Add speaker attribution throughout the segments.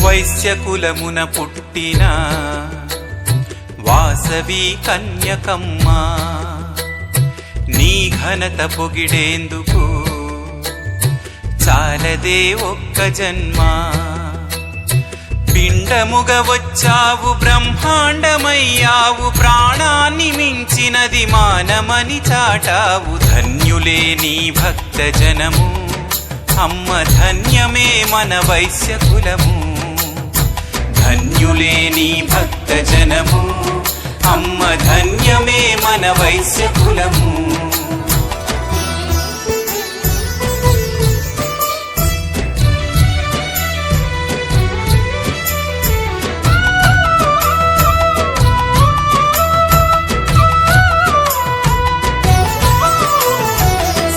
Speaker 1: వైశ్యకులమున పుట్టిన వాసవి కన్యకమ్మ, నీ ఘనత పొగిడేందుకు చాలదే ఒక్క జన్మ. పిండముగా వచ్చావు, బ్రహ్మాండమయ్యావు, ప్రాణాన్ని మించినది మానమని చాటావు. ధన్యులే నీ భక్త జనము, అమ్మ ధన్యమే మన వైశ్యకులము. ధన్యులే నీ భక్త జనము, అమ్మ ధన్యమే మన వైశ్యకులము.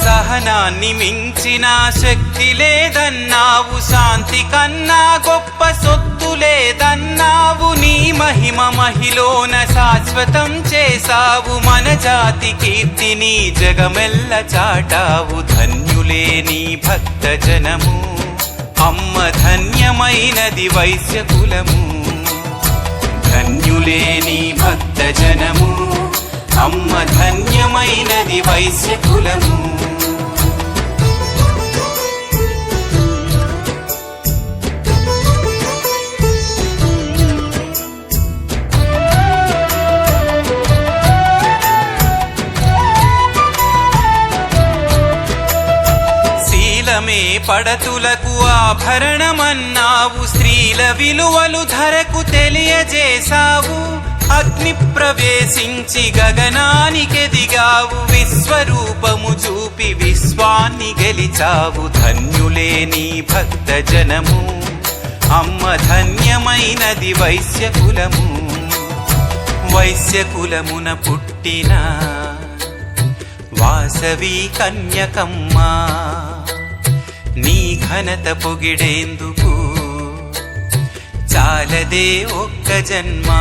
Speaker 1: సహనాన్ని మించిన శక్తి లేదన్నావు, శాంతి కన్నా గొప్ప సొత్తు లేదన్నావు. నీ మహిమ మహిలోన శాశ్వతం చేసావు, మన జాతి కీర్తిని జగమెల్ల చాటావు. ధన్యులే నీ భక్త జనము, అమ్మ ధన్యమైనది వైశ్యకులము. ధన్యులే నీ భక్త జనము, అమ్మ ధన్యమైనది వైశ్యకులము. శీలమే పడతులకు ఆభరణమన్నావు, స్త్రీల విలువలు ధరకు తెలియజేశావు. అగ్ని ప్రవేశించి గగనానికెదిగావు, విశ్వరూపము చూపి విశ్వాన్ని గెలిచావు. ధన్యులే నీ భక్త జనము, అమ్మ ధన్యమైనది వైశ్యకులము. వైశ్యకులమున పుట్టిన వాసవి కన్యకమ్మ, నీ ఘనత పొగిడేందుకు చాలదే ఒక్క జన్మ.